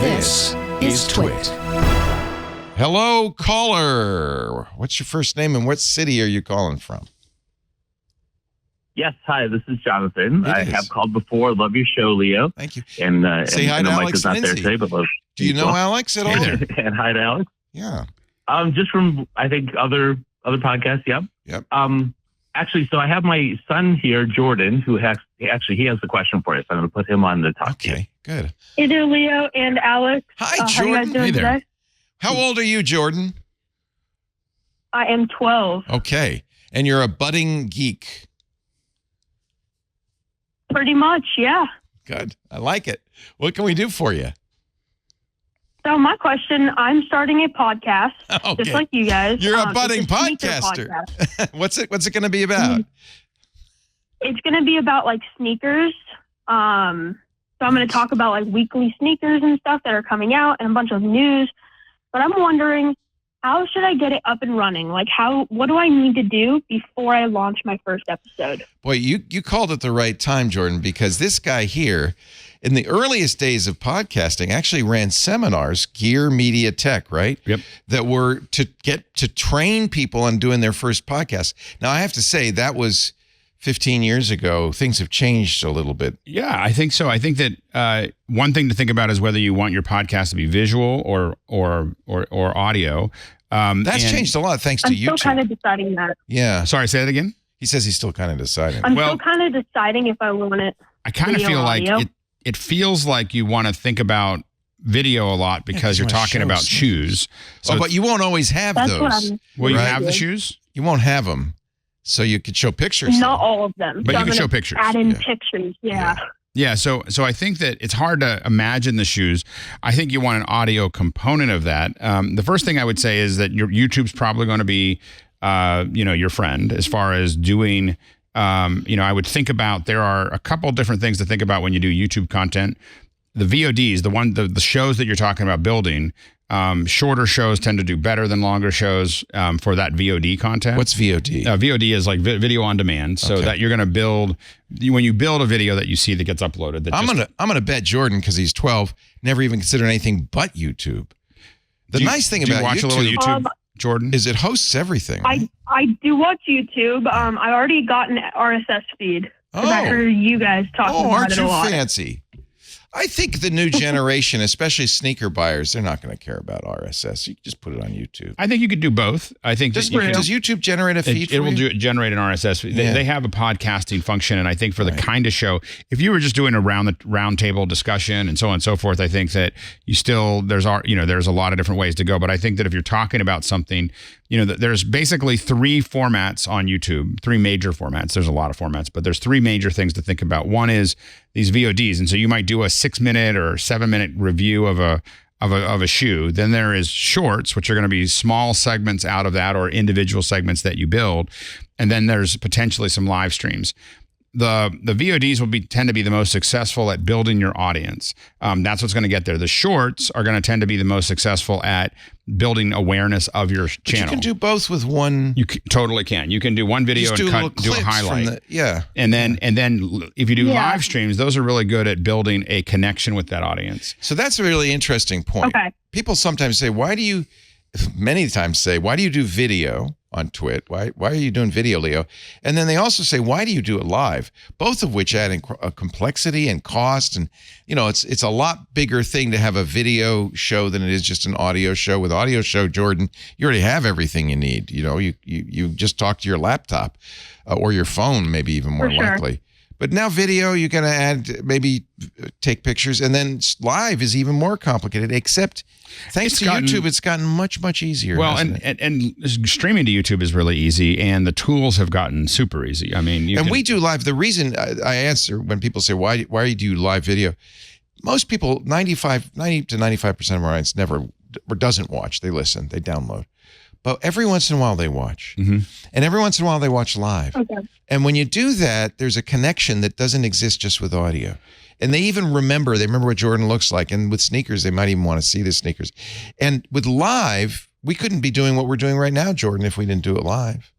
This is TWiT. Hello, caller. What's your first name and what city are you calling from? Yes, hi, this is Jonathan. I have called before. Love your show, Leo. Thank you. And say hi to Alex and Lindsay. Today, but do you know Alex at all? And hi to Alex. Yeah. Just from, I think, other podcasts, yep. Yep. Actually, so I have my son here, Jordan, who has he has a question for you. So I'm going to put him on the top. Okay, good. Hey there, Leo and Alex. Hi, Jordan. How are you guys doing today? How old are you, Jordan? I am 12. Okay. And you're a budding geek. Pretty much, yeah. Good. I like it. What can we do for you? So my question, I'm starting a podcast, just like you guys. You're a budding it's a podcaster. podcast. What's it going to be about? It's going to be about like sneakers. So I'm going to talk about like weekly sneakers and stuff that are coming out and a bunch of news. But I'm wondering, how should I get it up and running? Like, what do I need to do before I launch my first episode? Boy, you called at the right time, Jordan, because this guy here, in the earliest days of podcasting, actually ran seminars, Gear Media Tech, right? Yep. That were to train people on doing their first podcast. Now, I have to say, that was 15 years ago. Things have changed a little bit. Yeah, I think so. I think that one thing to think about is whether you want your podcast to be visual or audio. That's changed a lot thanks to YouTube. I'm still kind of deciding that. Yeah. Sorry, say that again? He says he's still kind of deciding. I'm still kind of deciding if I want it. I kind of feel like it feels like you want to think about video a lot because you're talking about shoes. So but you won't always have those. Will you have the shoes? You won't have them. So you could show pictures. Not all of them. But you can show pictures. Add in pictures, Yeah, so I think that it's hard to imagine the shoes. I think you want an audio component of that. The first thing I would say is that your YouTube's probably going to be, your friend as far as doing. I would think about, there are a couple different things to think about when you do YouTube content. The VODs, the shows that you're talking about building, shorter shows tend to do better than longer shows for that VOD content. What's VOD? VOD is like video on demand. So that you're going to build, when you build a video that you see that gets uploaded. That I'm gonna bet Jordan, because he's 12, never even considered anything but YouTube. The nice thing about watch YouTube, a little YouTube, Jordan, is it hosts everything. Right? I do watch YouTube. I already got an RSS feed. I heard you guys talking about it a lot. Aren't you fancy? I think the new generation, especially sneaker buyers, they're not going to care about RSS. You can just put it on YouTube. I think you could do both. I think does YouTube generate a feed? It will generate an RSS. They have a podcasting function, and I think for the kind of show, if you were just doing a round table discussion and so on and so forth, I think that there's a lot of different ways to go. But I think that if you're talking about something, there's basically three formats on YouTube, three major formats. There's a lot of formats, but there's three major things to think about. One is these VODs, and so you might do a 6-minute or 7-minute review of a shoe. Then there is shorts, which are going to be small segments out of that or individual segments that you build, and then there's potentially some live streams. The VODs will tend to be the most successful at building your audience. That's what's going to get there. The shorts are going to tend to be the most successful at building awareness of your channel. You can do both with one. You totally can. You can do one video and do a highlight. And then if you do live streams, those are really good at building a connection with that audience. So that's a really interesting point. Okay. People sometimes say, many times say, why do you do video on TWiT? Why are you doing video, Leo? And then they also say, why do you do it live? Both of which add a complexity and cost. And, it's a lot bigger thing to have a video show than it is just an audio show. With audio show, Jordan, you already have everything you need. You just talk to your laptop or your phone, maybe even more likely. But now video, you're going to maybe take pictures, and then live is even more complicated, except thanks to YouTube, it's gotten much, much easier. Well, and streaming to YouTube is really easy, and the tools have gotten super easy. I mean, we do live. The reason I answer when people say, why do you do live video? Most people, 90 to 95% of our audience never or doesn't watch. They listen, they download. But every once in a while they watch. And every once in a while they watch live. Okay. And when you do that, there's a connection that doesn't exist just with audio. And they remember what Jordan looks like. And with sneakers, they might even want to see the sneakers. And with live, we couldn't be doing what we're doing right now, Jordan, if we didn't do it live.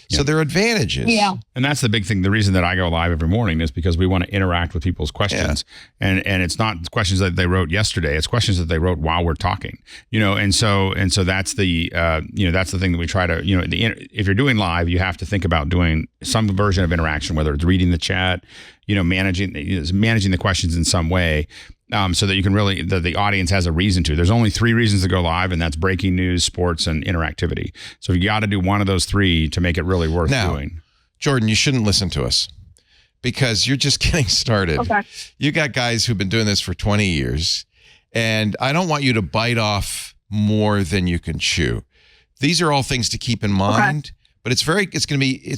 So there are advantages. Yeah. And that's the big thing. The reason that I go live every morning is because we want to interact with people's questions. And it's not questions that they wrote yesterday. It's questions that they wrote while we're talking, and so that's the, that's the thing that we try to, if you're doing live, you have to think about doing some version of interaction, whether it's reading the chat, managing the questions in some way. So that you can really, the audience has a reason to. There's only 3 reasons to go live, and that's breaking news, sports, and interactivity. So you got to do one of those 3 to make it really worth doing. Jordan, you shouldn't listen to us because you're just getting started. Okay. You got guys who've been doing this for 20 years, and I don't want you to bite off more than you can chew. These are all things to keep in mind. But it's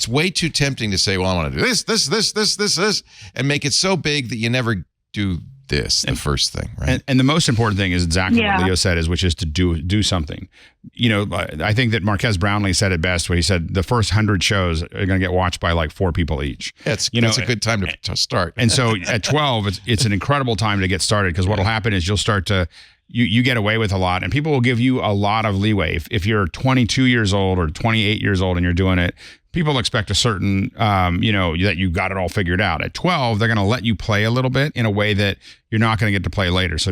way too tempting to say, well, I want to do this, and make it so big that you never do the first thing, right? And the most important thing is exactly what Leo said, which is to do something. I think that Marquez Brownlee said it best, where he said the first 100 shows are going to get watched by like 4 people each. That's a good time to start. And so at 12, it's an incredible time to get started, because what'll happen is you'll start to you get away with a lot, and people will give you a lot of leeway. If you're 22 years old or 28 years old and you're doing it, people expect a certain, that you got it all figured out. At 12, they're going to let you play a little bit in a way that you're not going to get to play later. So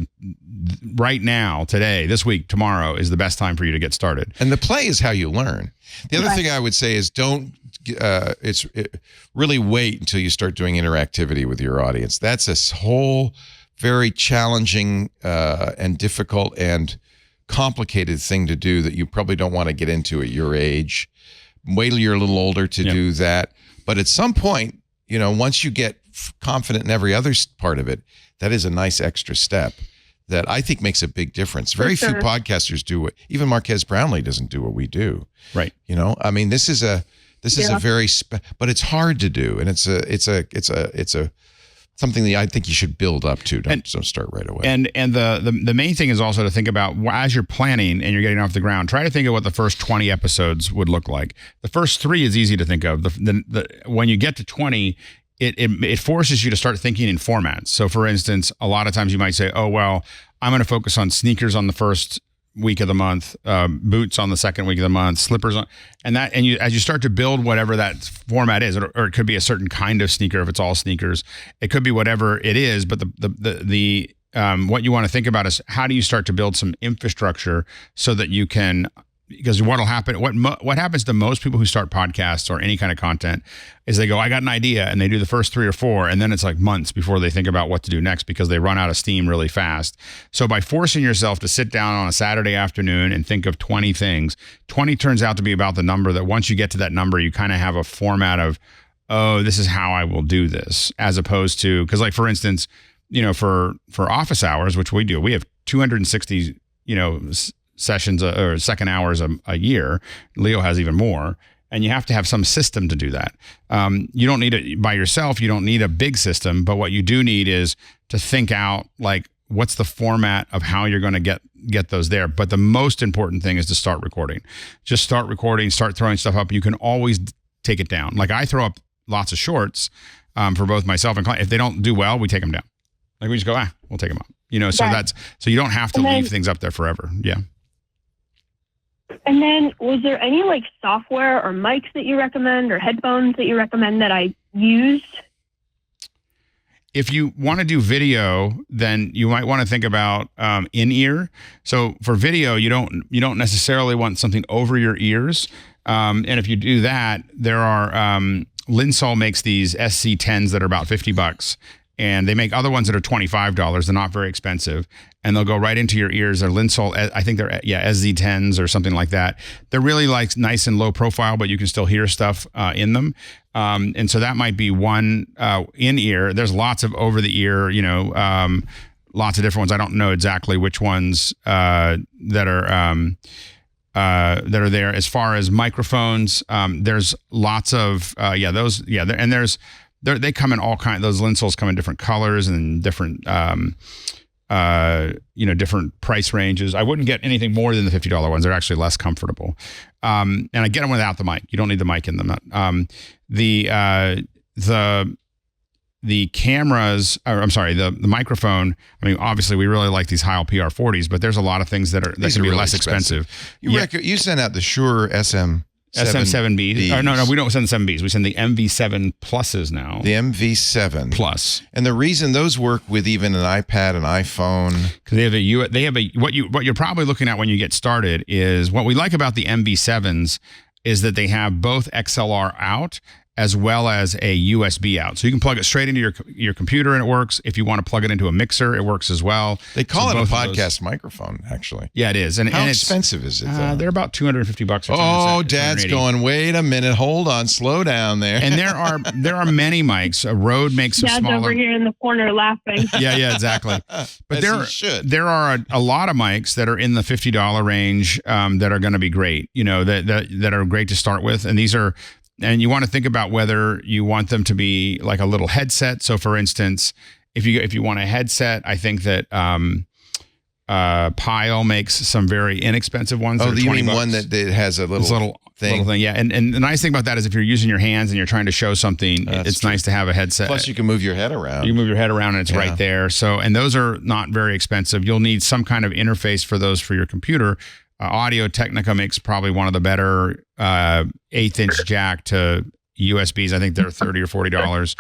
right now, today, this week, tomorrow is the best time for you to get started. And the play is how you learn. The other thing I would say is really wait until you start doing interactivity with your audience. That's a whole very challenging and difficult and complicated thing to do that you probably don't want to get into at your age. Wait till you're a little older to do that. But at some point, once you get confident in every other part of it, that is a nice extra step that I think makes a big difference. Very few podcasters do what, even Marquez Brownlee doesn't do what we do. Right. I mean, this is a very, but it's hard to do. And it's something that I think you should build up to. Don't start right away. And the main thing is also to think about, as you're planning and you're getting off the ground, try to think of what the first 20 episodes would look like. The first 3 is easy to think of. When you get to 20, it forces you to start thinking in formats. So for instance, a lot of times you might say, oh, well, I'm going to focus on sneakers on the first week of the month, boots on the second week of the month, slippers on, as you start to build whatever that format is, or it could be a certain kind of sneaker if it's all sneakers, it could be whatever it is. But the what you want to think about is, how do you start to build some infrastructure so that you can, because what'll happen, what happens to most people who start podcasts or any kind of content is they go, I got an idea, and they do the first 3 or 4, and then it's like months before they think about what to do next, because they run out of steam really fast. So by forcing yourself to sit down on a Saturday afternoon and think of 20 things, 20 turns out to be about the number that once you get to that number, you kind of have a format of, oh, this is how I will do this, as opposed to, because like, for instance, for office hours, which we do, we have 260, sessions or second hours a year. Leo has even more, and you have to have some system to do that. You don't need it by yourself. You don't need a big system, but what you do need is to think out, like, what's the format of how you're going to get those there. But the most important thing is to start recording. Just start recording, start throwing stuff up. You can always take it down. Like, I throw up lots of shorts for both myself and client. If they don't do well, we take them down. Like, we just go, we'll take them up. So you don't have to leave things up there forever. Yeah. And then, was there any software or mics that you recommend, or headphones that you recommend that I used? If you want to do video, then you might want to think about in-ear. So for video, you don't necessarily want something over your ears. And if you do that, there are Lindsay makes these SC10s that are about $50. And they make other ones that are $25. They're not very expensive, and they'll go right into your ears. They're Lindsay, I think they're SZ10s or something like that. They're really nice and low profile, but you can still hear stuff in them. And so that might be one in ear. There's lots of over the ear, lots of different ones. I don't know exactly which ones that are there. As far as microphones, there's lots of those. Yeah, and they come in all kinds. Those Lindsay's come in different colors and different, different price ranges. I wouldn't get anything more than the $50 ones. They're actually less comfortable. And I get them without the mic. You don't need the mic in them. The cameras, the microphone. I mean, obviously, we really like these Heil PR40s, but there's a lot of things that can be really less expensive. You sent out the Shure SM. SM7Bs. No, we don't send the 7Bs. We send the MV7 Pluses now. The MV7 Plus. And the reason those work with even an iPad, an iPhone, because they have a what you're probably looking at when you get started is what we like about the MV7s is that they have both XLR out as well as a USB out. So you can plug it straight into your computer and it works. If you want to plug it into a mixer, it works as well. They call it a podcast microphone, actually. Yeah, it is. And how and expensive is it, though? They're about $250. Oh, Dad's going, wait a minute, hold on, slow down there. And there are many mics. Rode makes some Dad's smaller. over here in the corner laughing. Yeah, exactly. But there are a lot of mics that are in the $50 range that are going to be great. That are great to start with, and these are. And you want to think about whether you want them to be like a little headset. So, for instance, if you want a headset, I think that Pile makes some very inexpensive ones. Oh, you mean one that has a little thing? Yeah. And the nice thing about that is if you're using your hands and you're trying to show something, it's true. Nice to have a headset. Plus, you can move your head around. You move your head around and it's right there. So, and those are not very expensive. You'll need some kind of interface for those for your computer. Audio Technica makes probably one of the better 1/8-inch jack to USBs. I think they're $30 or $40.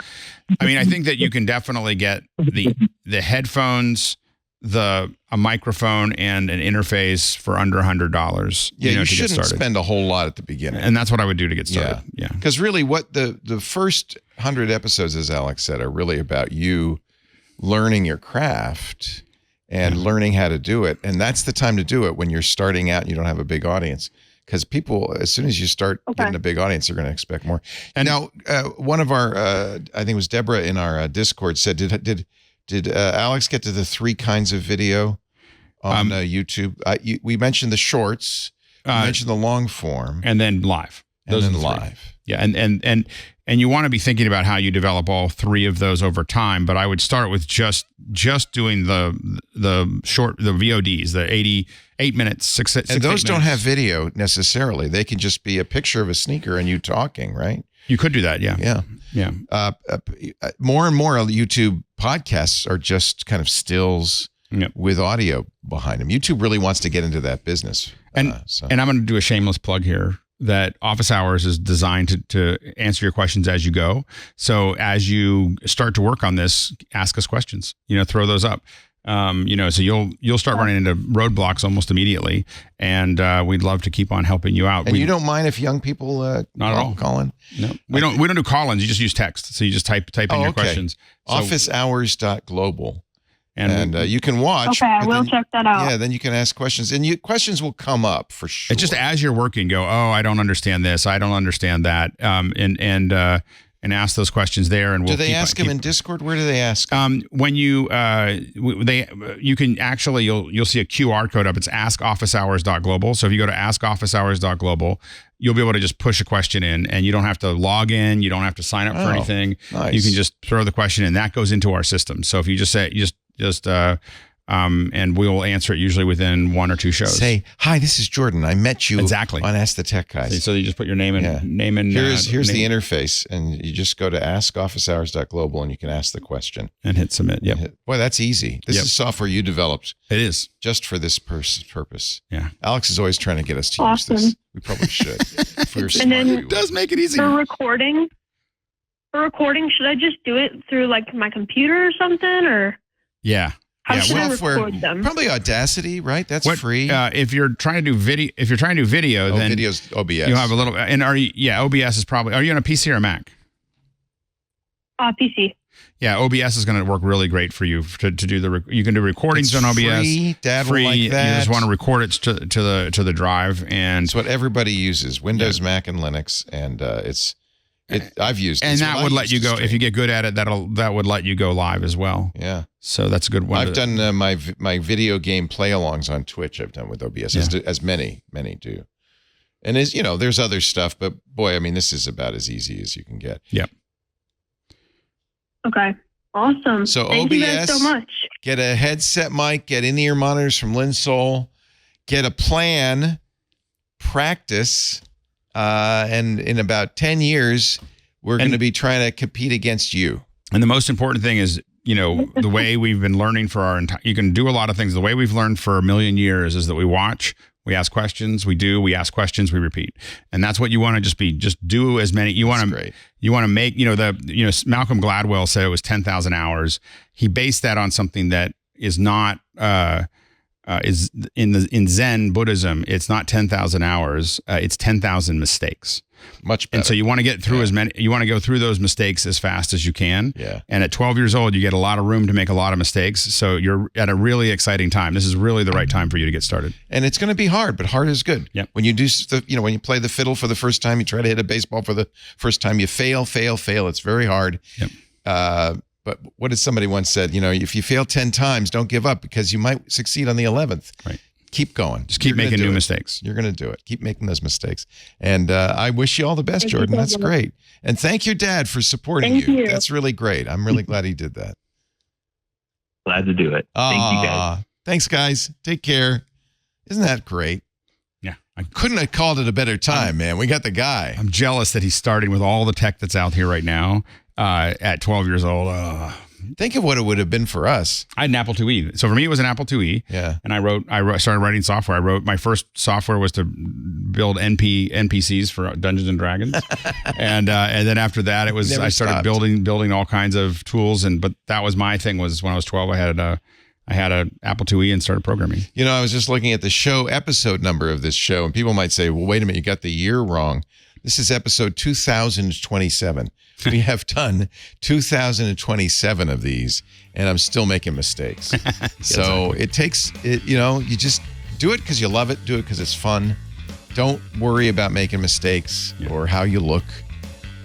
I mean, I think that you can definitely get the headphones, a microphone, and an interface for under $100. Yeah, you to shouldn't get started. Spend a whole lot at the beginning. And that's what I would do to get started. Yeah. Because really, what the first 100 episodes, as Alex said, are really about you learning your craft and learning how to do it. And that's the time to do it when you're starting out and you don't have a big audience. Because people, as soon as you start getting a big audience, they're going to expect more. And now, one of our, I think it was Deborah in our Discord said, did Alex get to the 3 kinds of video on YouTube? We mentioned the shorts, we mentioned the long form. And then live. Those and then live. Yeah, and you want to be thinking about how you develop all 3 of those over time. But I would start with just doing the short, the VODs, the 8 minutes, 6 and those don't have video necessarily. They can just be a picture of a sneaker and you talking, right? You could do that, yeah. More and more YouTube podcasts are just kind of stills with audio behind them. YouTube really wants to get into that business, and I'm going to do a shameless plug here. That Office Hours is designed to answer your questions as you go. So as you start to work on this, ask us questions. Throw those up. So you'll start running into roadblocks almost immediately, and we'd love to keep on helping you out. And you don't mind if young people not at all call in? No, we don't do call-ins. You just use text. So you just type in your questions. So, officehours.global. And you can watch. Okay, I will check that out. Yeah, then you can ask questions, and questions will come up for sure. It's just as you're working, go, oh, I don't understand this, I don't understand that, and ask those questions there. And do they ask them in Discord? Where do they ask? When you can actually you'll see a QR code up. It's askofficehours.global. So if you go to askofficehours.global, you'll be able to just push a question in, and you don't have to log in, you don't have to sign up for anything. Nice. You can just throw the question in. That goes into our system. So if you just say and we will answer it usually within 1 or 2 shows. Say, hi, this is Jordan. I met you on Ask the Tech Guys. So you just put your name in. Here's the interface, and you just go to askofficehours.global, and you can ask the question and hit submit. Yep. Boy, that's easy. This is software you developed. It is just for this purpose. Yeah. Alex is always trying to get us to use this. We probably should. If we were smart, it does make it easy. For recording, should I just do it through like my computer or something, or? Yeah. How should I record them? Probably Audacity, right? That's free. If you're trying to do video, then video's OBS. You'll have a little. And OBS is probably. Are you on a PC or a Mac? PC. Yeah, OBS is going to work really great for you to do the. You can do recordings on OBS. Free. Dad will like that. You just want to record it to the drive, and it's what everybody uses: Windows, Mac, and Linux, and I've used it. And that would let you go, if you get good at it, that would let you go live as well. Yeah. So that's a good one. I've done my video game play-alongs on Twitch. I've done with OBS, as many do. And there's other stuff, but boy, I mean, this is about as easy as you can get. Yep. Okay. Awesome. So Thank OBS, you guys so much. Get a headset mic, get in-ear monitors from Lindsay, get a plan, practice, and in about 10 years, we're going to be trying to compete against you. And the most important thing is, the way we've been learning for you can do a lot of things. The way we've learned for a million years is that we watch, We ask questions, we ask questions, we repeat. And that's what you want to just do as many. You want to make, Malcolm Gladwell said it was 10,000 hours. He based that on something that is not, is in Zen Buddhism, it's not 10,000 hours, it's 10,000 mistakes. Much better. And so you want to get through you want to go through those mistakes as fast as you can. Yeah. And at 12 years old, you get a lot of room to make a lot of mistakes. So you're at a really exciting time. This is really the right time for you to get started. And it's going to be hard, but hard is good. Yep. When you do, when you play the fiddle for the first time, you try to hit a baseball for the first time, you fail. It's very hard. Yep. But what did somebody once said? If you fail 10 times, don't give up because you might succeed on the 11th. Right. Keep going. Just keep making new mistakes. You're going to do it. Keep making those mistakes. And I wish you all the best, Jordan. That's great. And thank your dad for supporting you. That's really great. I'm really glad he did that. Glad to do it. Thank you, guys. Thanks, guys. Take care. Isn't that great? Yeah. I couldn't have called it a better time, man. We got the guy. I'm jealous that he's starting with all the tech that's out here right now at 12 years old. Think of what it would have been for us. I had an Apple IIe. So for me, it was an Apple IIe. Yeah. And I started writing software. My first software was to build NPCs for Dungeons and Dragons. and then after that, I started building all kinds of tools. But that was my thing was when I was 12, I had an Apple IIe and started programming. I was just looking at the episode number of this show, and people might say, well, wait a minute, you got the year wrong. This is episode 2027. We have done 2027 of these, and I'm still making mistakes. So it takes, you just do it because you love it. Do it because it's fun. Don't worry about making mistakes or how you look.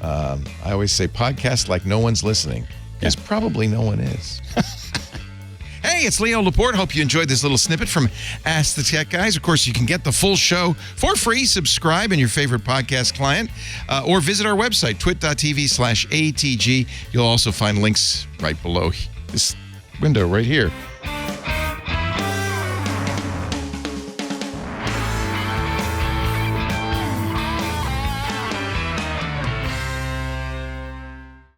I always say podcast like no one's listening because probably no one is. Hey, it's Leo Laporte. Hope you enjoyed this little snippet from Ask the Tech Guys. Of course, you can get the full show for free. Subscribe in your favorite podcast client or visit our website, twit.tv/ATG. You'll also find links right below this window right here.